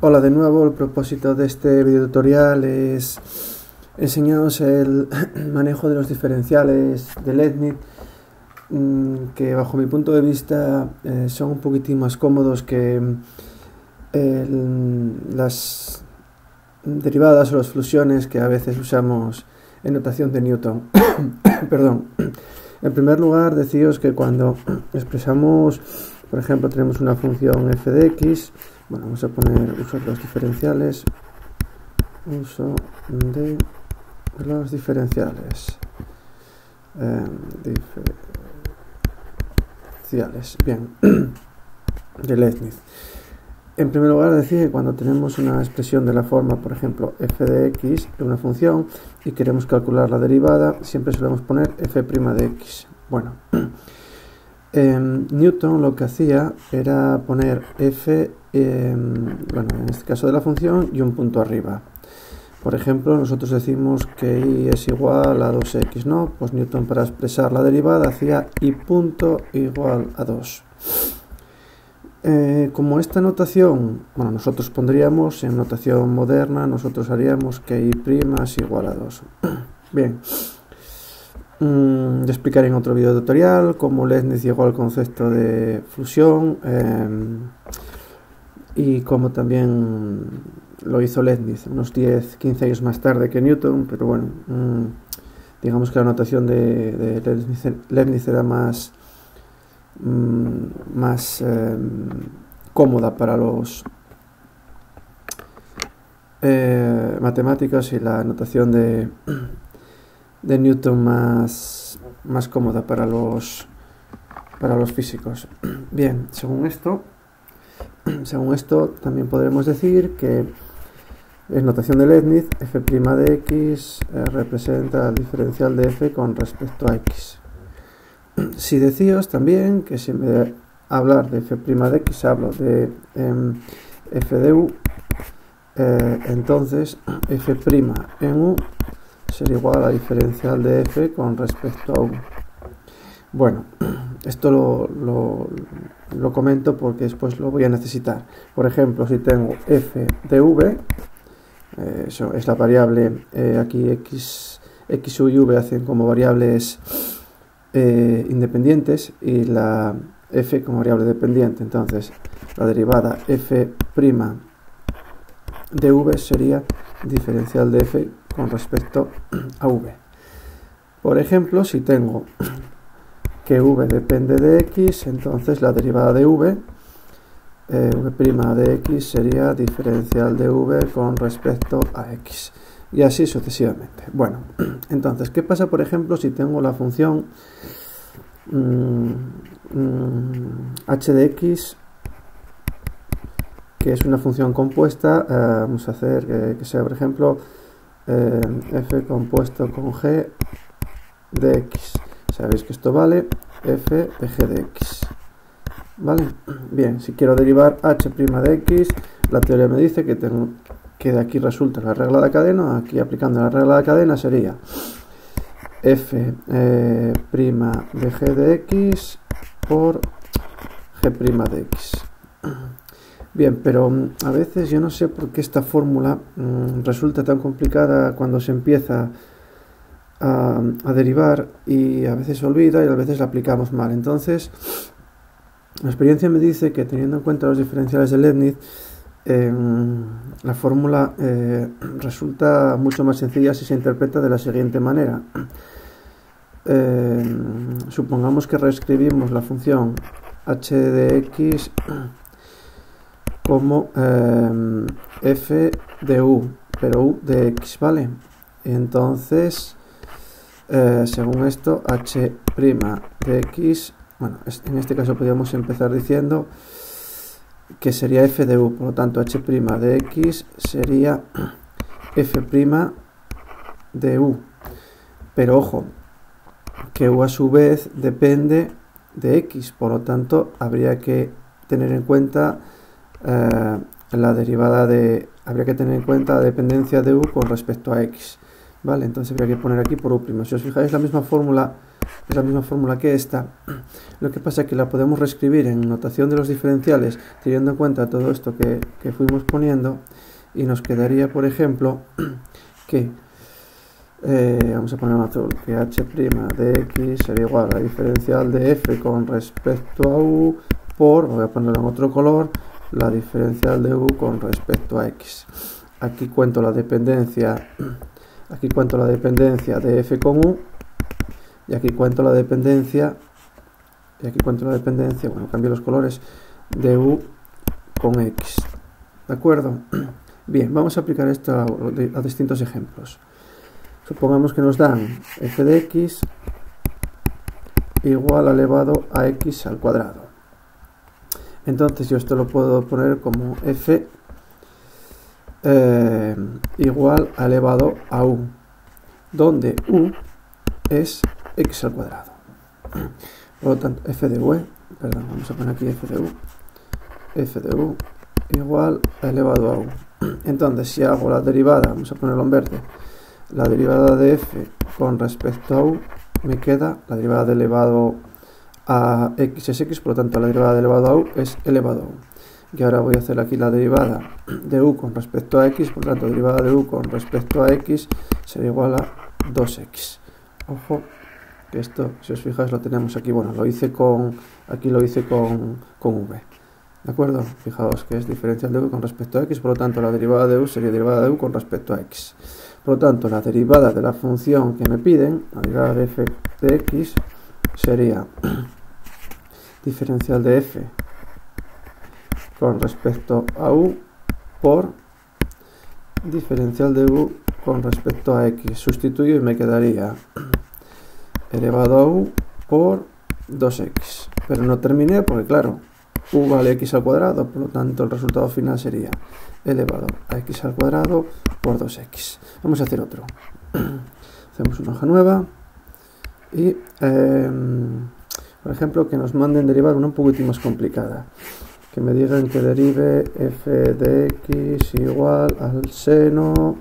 Hola de nuevo, el propósito de este video tutorial es enseñaros el manejo de los diferenciales de Leibniz, que bajo mi punto de vista son un poquitín más cómodos que las derivadas o las fusiones que a veces usamos en notación de Newton. Perdón. En primer lugar, deciros que cuando expresamos, por ejemplo, tenemos una función f de x, bueno, vamos a poner uso de los diferenciales, uso de los diferenciales, bien, de Leibniz. En primer lugar, decir que cuando tenemos una expresión de la forma, por ejemplo, f de x, de una función, y queremos calcular la derivada, siempre solemos poner f' de x. Bueno, Newton lo que hacía era poner f, bueno, en este caso de la función, y un punto arriba. Por ejemplo, nosotros decimos que y es igual a 2x, ¿no? Pues Newton, para expresar la derivada, hacía y punto igual a 2. Como esta notación, bueno, nosotros pondríamos en notación moderna, nosotros haríamos que y' es igual a 2. Bien, ya explicaré en otro video tutorial cómo Leibniz llegó al concepto de fusión y cómo también lo hizo Leibniz unos 10-15 años más tarde que Newton, pero bueno, digamos que la notación de Leibniz era más cómoda para los matemáticos, y la notación de Newton más cómoda para los físicos. Bien, según esto también podremos decir que en notación de Leibniz f' de x representa el diferencial de f con respecto a x. Si decíos también que si en vez de hablar de f' de x hablo de f de u, entonces f' en u sería igual a la diferencial de f con respecto a u. Bueno, esto lo comento porque después lo voy a necesitar. Por ejemplo, si tengo f de v, eso es la variable, aquí x, u y v hacen como variables independientes y la f como variable dependiente. Entonces la derivada f' de v sería diferencial de f con respecto a v. Por ejemplo, si tengo que v depende de x, entonces la derivada de v, v' de x sería diferencial de v con respecto a x, y así sucesivamente. Bueno, entonces, ¿qué pasa, por ejemplo, si tengo la función h de x, que es una función compuesta? Vamos a hacer que sea, por ejemplo, f compuesto con g de x. Sabéis que esto vale f de g de x. ¿Vale? Bien, si quiero derivar h' de x, la teoría me dice que de aquí resulta la regla de cadena. Aquí, aplicando la regla de cadena, sería f' de g de x por g' de x. Bien, pero a veces yo no sé por qué esta fórmula resulta tan complicada cuando se empieza a derivar, y a veces se olvida y a veces la aplicamos mal. Entonces, la experiencia me dice que, teniendo en cuenta los diferenciales de Leibniz, la fórmula resulta mucho más sencilla si se interpreta de la siguiente manera. Supongamos que reescribimos la función h de x como f de u, pero u de x, ¿vale? Entonces, según esto, h' de x, bueno, en este caso podríamos empezar diciendo que sería f de u, por lo tanto h' de x sería f' de u, pero ojo, que u a su vez depende de x, por lo tanto habría que tener en cuenta la derivada de, habría que tener en cuenta la dependencia de u con respecto a x, ¿vale? Entonces habría que poner aquí por u'. Si os fijáis, la misma fórmula es la misma fórmula que esta. Lo que pasa es que la podemos reescribir en notación de los diferenciales, teniendo en cuenta todo esto que fuimos poniendo, y nos quedaría, por ejemplo, que vamos a poner un azul, que h' de x sería igual a la diferencial de f con respecto a u por, voy a ponerlo en otro color, la diferencial de u con respecto a x. Aquí cuento la dependencia de f con u, y aquí cuento la dependencia, bueno, cambio los colores, de u con x. ¿De acuerdo? Bien, vamos a aplicar esto a distintos ejemplos. Supongamos que nos dan f de x igual elevado a x al cuadrado. Entonces yo esto lo puedo poner como f igual a elevado a u, donde u es x al cuadrado. Por lo tanto, f de u, vamos a poner aquí f de u igual a elevado a u. Entonces, si hago la derivada, vamos a ponerlo en verde, la derivada de f con respecto a u, me queda la derivada de elevado a x es x, por lo tanto la derivada de elevado a u es elevado a u. Y ahora voy a hacer aquí la derivada de u con respecto a x, por lo tanto derivada de u con respecto a x sería igual a 2x. Ojo, que esto, si os fijáis, lo tenemos aquí, bueno, aquí lo hice con v. ¿De acuerdo? Fijaos que es diferencial de u con respecto a x, por lo tanto la derivada de u sería derivada de u con respecto a x. Por lo tanto, la derivada de la función que me piden, la derivada de f de x, sería diferencial de f con respecto a u por diferencial de u con respecto a x. Sustituyo y me quedaría elevado a u por 2x. Pero no terminé porque, claro, u vale x al cuadrado, por lo tanto el resultado final sería elevado a x al cuadrado por 2x. Vamos a hacer otro. Hacemos una hoja nueva y, por ejemplo, que nos manden derivar una un poquitín más complicada. Que me digan que derive f de x igual al seno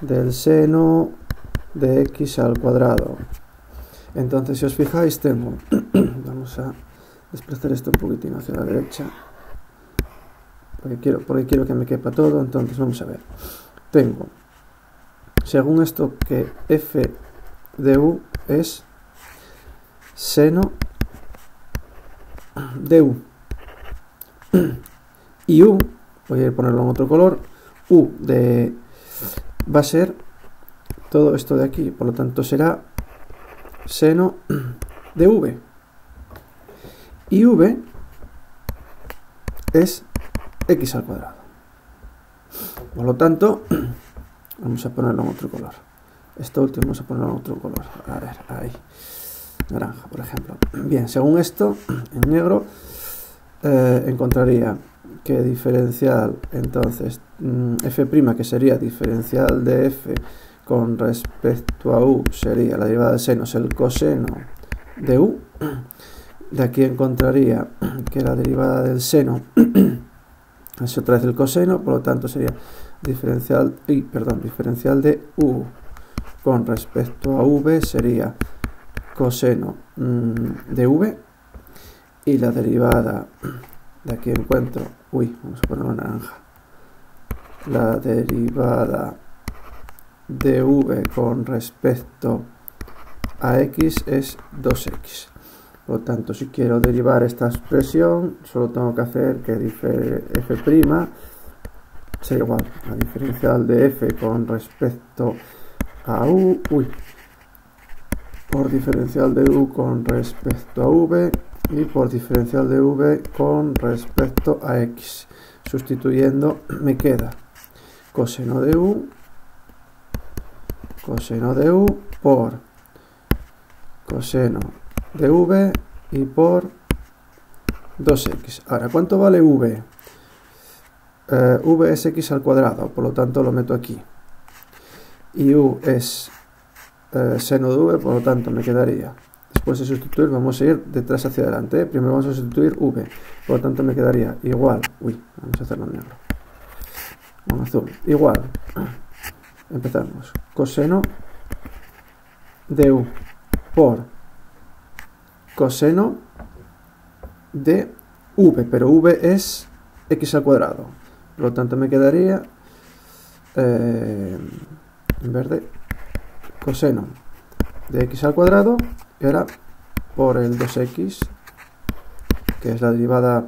del seno de x al cuadrado. Entonces, si os fijáis, tengo, vamos a desplazar esto un poquitín hacia la derecha, porque quiero que me quepa todo. Entonces vamos a ver, tengo, según esto, que f de u es seno de u, y u, voy a ponerlo en otro color, va a ser todo esto de aquí, por lo tanto será seno de v, y v es x al cuadrado. Por lo tanto, vamos a ponerlo en otro color. Esto último vamos a ponerlo en otro color. A ver, ahí. Naranja, por ejemplo. Bien, según esto, en negro, encontraría que diferencial, entonces, f', que sería diferencial de f con respecto a u, sería la derivada de seno, es el coseno de u. De aquí encontraría que la derivada del seno es otra vez el coseno, por lo tanto sería diferencial de u con respecto a v sería coseno de v, y la derivada de aquí encuentro, vamos a ponerlo en naranja, la derivada de v con respecto a x es 2x. Por lo tanto, si quiero derivar esta expresión, solo tengo que hacer que f' sea igual a la diferencial de f con respecto a u, por diferencial de u con respecto a v, y por diferencial de v con respecto a x. Sustituyendo, me queda coseno de u por coseno de v y por 2x. Ahora, ¿cuánto vale v? V es x al cuadrado, por lo tanto lo meto aquí. Y u es seno de v, por lo tanto me quedaría, después de sustituir, vamos a ir detrás hacia adelante. Primero vamos a sustituir v, por lo tanto me quedaría igual, vamos a hacerlo en negro, con azul, igual, empezamos, coseno de u por coseno de v, pero v es x al cuadrado. Por lo tanto me quedaría, en verde, coseno de x al cuadrado, y ahora por el 2x, que es la derivada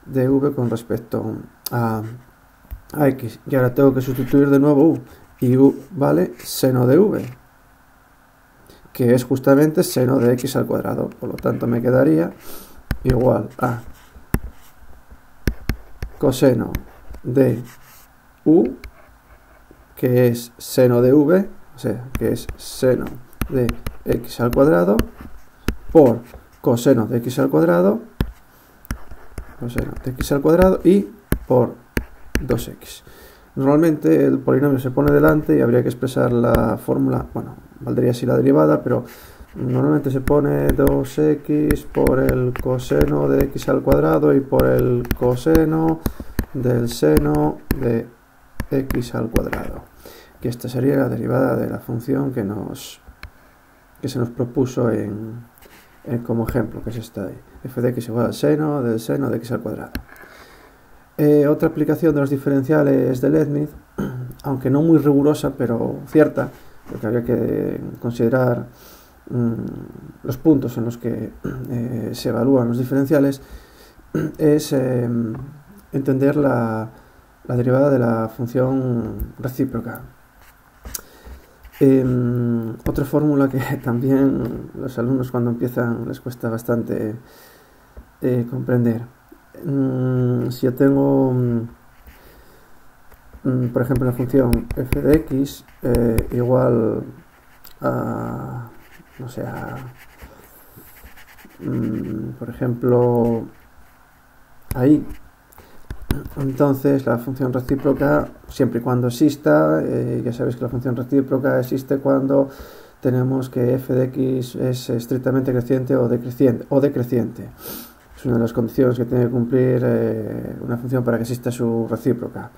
de v con respecto a x. Y ahora tengo que sustituir de nuevo u, y u vale seno de v, que es justamente seno de x al cuadrado. Por lo tanto me quedaría igual a coseno de u, que es seno de v, o sea, que es seno de x al cuadrado, por coseno de x al cuadrado, y por 2x. Normalmente el polinomio se pone delante y habría que expresar la fórmula, bueno, valdría así la derivada, pero normalmente se pone 2x por el coseno de x al cuadrado y por el coseno del seno de x al cuadrado. Que esta sería la derivada de la función que se nos propuso como ejemplo, que es esta de f de x igual al seno del seno de x al cuadrado. Otra aplicación de los diferenciales de Leibniz, aunque no muy rigurosa, pero cierta, porque habría que considerar los puntos en los que se evalúan los diferenciales, es entender la derivada de la función recíproca. Otra fórmula que también los alumnos cuando empiezan les cuesta bastante comprender. Si yo tengo, por ejemplo, la función f de x igual a, no sé, por ejemplo, ahí, entonces la función recíproca, siempre y cuando exista, ya sabéis que la función recíproca existe cuando tenemos que f de x es estrictamente creciente o decreciente. Es una de las condiciones que tiene que cumplir una función para que exista su recíproca.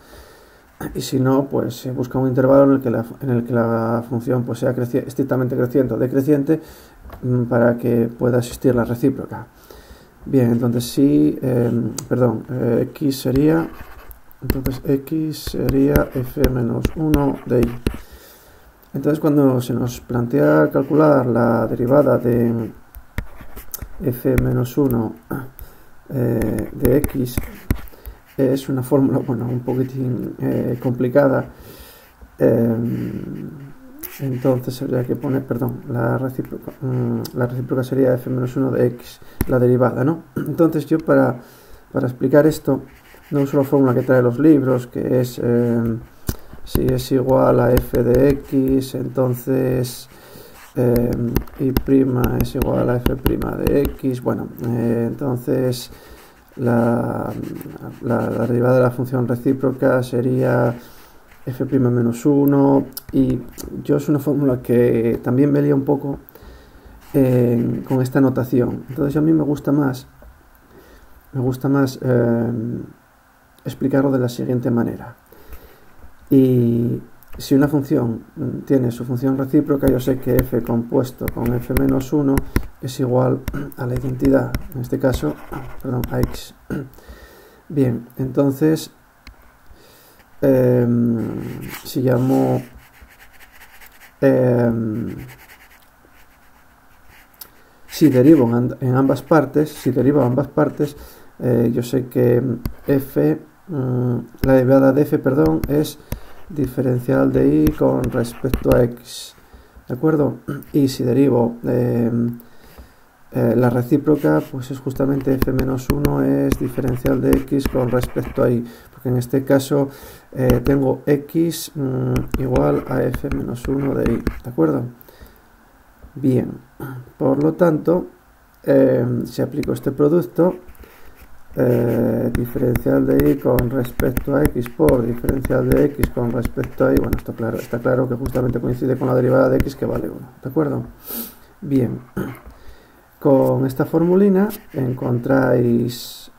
Y si no, pues se busca un intervalo en el que la función pues, sea estrictamente creciente o decreciente para que pueda existir la recíproca. Bien, entonces sí, x sería f menos 1 de y. Entonces cuando se nos plantea calcular la derivada de f menos 1 de x, es una fórmula, bueno, un poquitín complicada. Entonces habría que poner, la recíproca sería f menos 1 de x, la derivada, ¿no? Entonces yo para explicar esto no uso la fórmula que trae los libros, que es si es igual a f de x, entonces y' es igual a f' de x. Bueno, entonces la derivada de la función recíproca sería f' menos 1, y yo es una fórmula que también me lía un poco con esta notación. Entonces a mí me gusta más explicarlo de la siguiente manera. Y si una función tiene su función recíproca, yo sé que f compuesto con f menos 1 es igual a la identidad, en este caso, a x. Bien, entonces si llamo si derivo ambas partes, yo sé que la derivada de f, es diferencial de y con respecto a x, ¿de acuerdo? Y si derivo la recíproca, pues es justamente f menos 1 es diferencial de x con respecto a y, porque en este caso tengo x igual a f menos 1 de y, ¿de acuerdo? Bien, por lo tanto, si aplico este producto, diferencial de y con respecto a x por diferencial de x con respecto a y, bueno, está claro que justamente coincide con la derivada de x, que vale 1, ¿de acuerdo? Bien, con esta formulina encontráis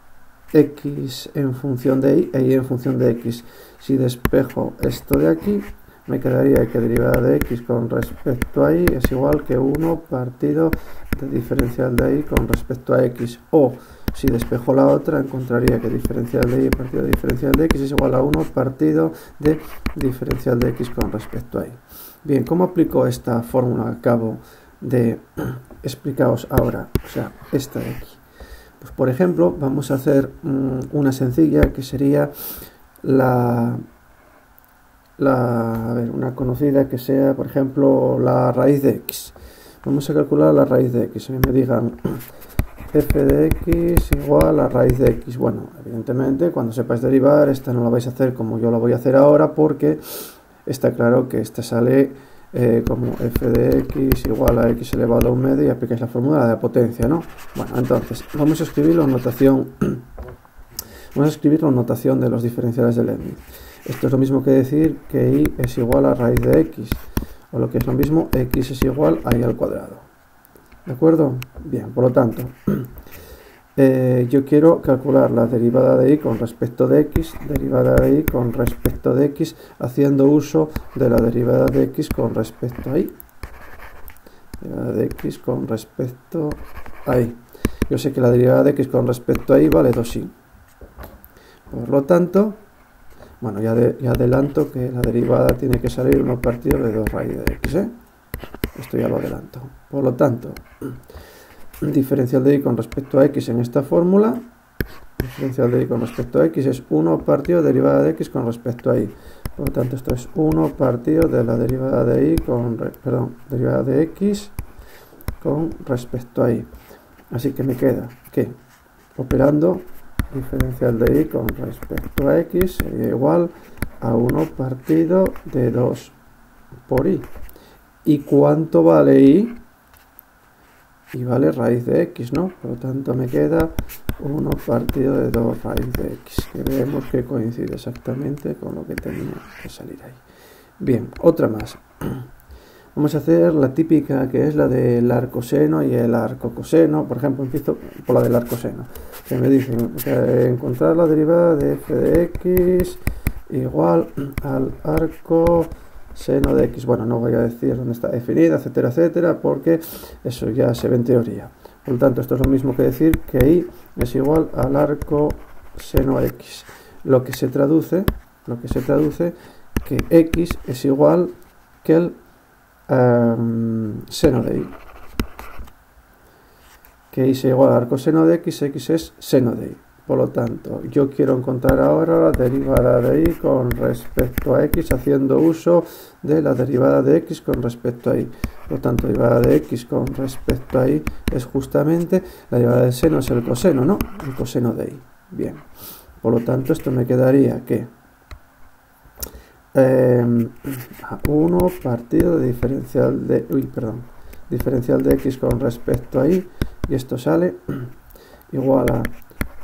x en función de y e y en función de x. Si despejo esto de aquí, me quedaría que derivada de x con respecto a y es igual que 1 partido de diferencial de y con respecto a x. O, si despejo la otra, encontraría que diferencial de y partido de diferencial de x es igual a 1 partido de diferencial de x con respecto a y. Bien, ¿cómo aplico esta fórmula que acabo de explicaros ahora? O sea, esta de aquí. Pues, por ejemplo, vamos a hacer una sencilla que sería una conocida que sea, por ejemplo, la raíz de x. Vamos a calcular la raíz de x. A mí me digan f de x igual a raíz de x. Bueno, evidentemente, cuando sepáis derivar, esta no la vais a hacer como yo la voy a hacer ahora, porque está claro que esta sale como f de x igual a x elevado a un medio y aplicáis la fórmula de la potencia, ¿no? Bueno, entonces, vamos a escribir la notación. Vamos a escribir la notación de los diferenciales de Leibniz. Esto es lo mismo que decir que y es igual a raíz de x, o lo que es lo mismo, x es igual a y al cuadrado. ¿De acuerdo? Bien, por lo tanto, yo quiero calcular la derivada de y con respecto de x, derivada de y con respecto de x, haciendo uso de la derivada de x con respecto a y. Derivada de x con respecto a y. Yo sé que la derivada de x con respecto a y vale 2y. Por lo tanto, bueno, ya adelanto que la derivada tiene que salir 1 partido de 2 raíz de x, ¿eh? Esto ya lo adelanto. Por lo tanto, diferencial de y con respecto a x en esta fórmula, diferencial de y con respecto a x es 1 partido de derivada de x con respecto a y. Por lo tanto, esto es 1 partido de la derivada de y derivada de x con respecto a y. Así que me queda que, operando, diferencial de y con respecto a x sería igual a 1 partido de 2 por y. ¿Y cuánto vale y? Y vale raíz de x, ¿no? Por lo tanto me queda 1 partido de 2 raíz de x, que vemos que coincide exactamente con lo que tenía que salir ahí. Bien, otra más. Vamos a hacer la típica, que es la del arcoseno y el arcocoseno. Por ejemplo, empiezo por la del arcoseno, que me dicen encontrar la derivada de f de x igual al arcoseno de x. Bueno, no voy a decir dónde está definida, etcétera, etcétera, porque eso ya se ve en teoría. Por lo tanto, esto es lo mismo que decir que y es igual al arcoseno x. Lo que se traduce que x es igual que el seno de y. Que y es igual al arcoseno de x, x es seno de y. Por lo tanto, yo quiero encontrar ahora la derivada de y con respecto a x, haciendo uso de la derivada de x con respecto a y. Por lo tanto, derivada de x con respecto a y es justamente la derivada del seno, es el coseno, ¿no? El coseno de y. Bien. Por lo tanto, esto me quedaría que 1 partido de diferencial de diferencial de x con respecto a y, y esto sale igual a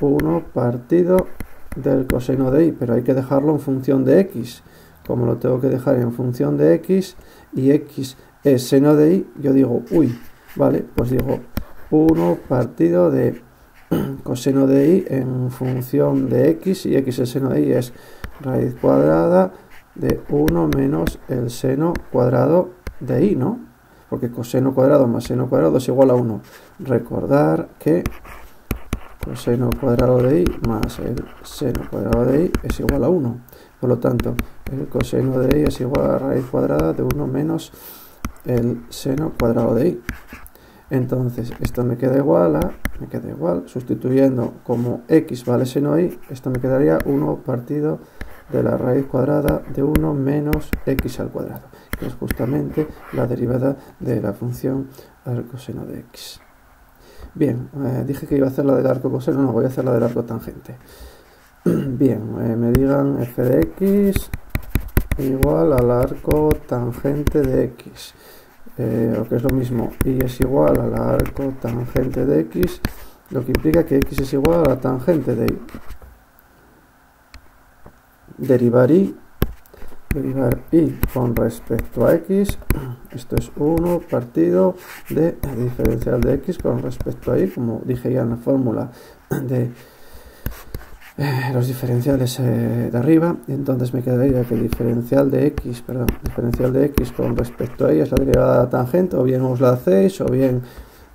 1 partido del coseno de y, pero hay que dejarlo en función de x. Como lo tengo que dejar en función de x y x es seno de y, yo digo vale, pues digo 1 partido de coseno de y en función de x, y x el seno de y es raíz cuadrada de 1 menos el seno cuadrado de y, ¿no? Porque coseno cuadrado más seno cuadrado es igual a 1. Recordar que coseno cuadrado de y más el seno cuadrado de y es igual a 1. Por lo tanto, el coseno de y es igual a raíz cuadrada de 1 menos el seno cuadrado de y. Entonces, esto me queda igual, sustituyendo como x vale seno y, esto me quedaría 1 partido de la raíz cuadrada de 1 menos x al cuadrado, que es justamente la derivada de la función arcoseno de x. Bien, dije que iba a hacer la del arco coseno, no, voy a hacer la del arco tangente. Bien, me digan f de x igual al arco tangente de x, o que es lo mismo, y es igual al arco tangente de x, lo que implica que x es igual a la tangente de y. Derivar y con respecto a x, esto es 1 partido de diferencial de x con respecto a y, como dije ya en la fórmula los diferenciales de arriba, y entonces me quedaría que diferencial de x con respecto a y es la derivada de la tangente, o bien os la hacéis, o bien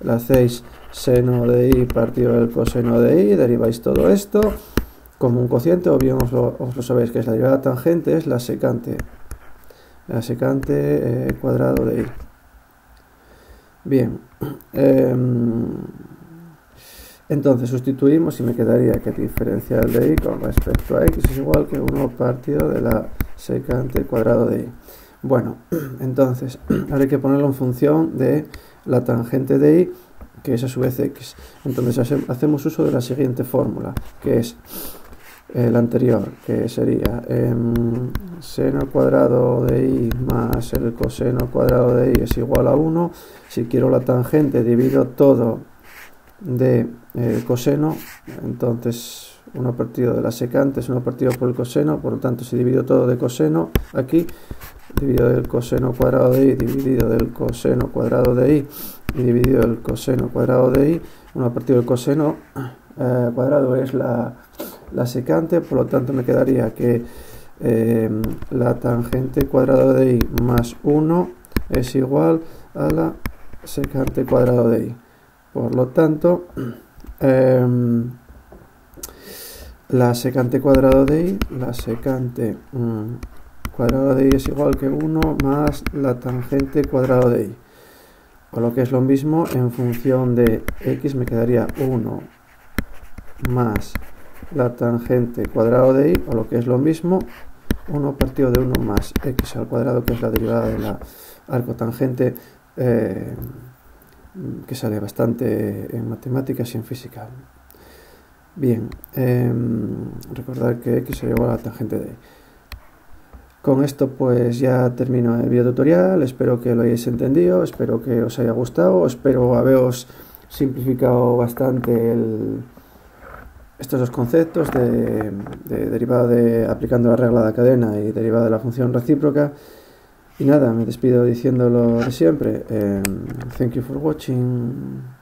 la hacéis seno de y partido del coseno de y, deriváis todo esto como un cociente, o bien os lo sabéis, que es la derivada de la tangente, es la secante cuadrado de y. Bien, entonces sustituimos y me quedaría que diferencial de y con respecto a x es igual que 1 partido de la secante cuadrado de y. Bueno, entonces ahora hay que ponerlo en función de la tangente de y, que es a su vez x. Entonces hacemos uso de la siguiente fórmula, que es la anterior, que sería seno cuadrado de y más el coseno cuadrado de y es igual a 1. Si quiero la tangente, divido todo de coseno, entonces 1 partido de la secante es 1 partido por el coseno, por lo tanto si divido todo de coseno aquí, dividido del coseno cuadrado de y, dividido del coseno cuadrado de y, y dividido del coseno cuadrado de y, 1 partido del coseno cuadrado es la secante, por lo tanto me quedaría que la tangente cuadrado de y más 1 es igual a la secante cuadrado de y. Por lo tanto, la secante cuadrado de y, cuadrado de y es igual que 1 más la tangente cuadrado de y. O lo que es lo mismo, en función de x me quedaría 1 más la tangente cuadrado de y, o lo que es lo mismo, 1 partido de 1 más x al cuadrado, que es la derivada de la arcotangente, que sale bastante en matemáticas y en física. Bien, recordar que x es igual a la tangente de y. Con esto pues ya termino el video tutorial, espero que lo hayáis entendido, espero que os haya gustado, espero haberos simplificado bastante estos dos conceptos de derivada aplicando la regla de la cadena y derivada de la función recíproca. Y nada, me despido diciendo lo de siempre. Thank you for watching.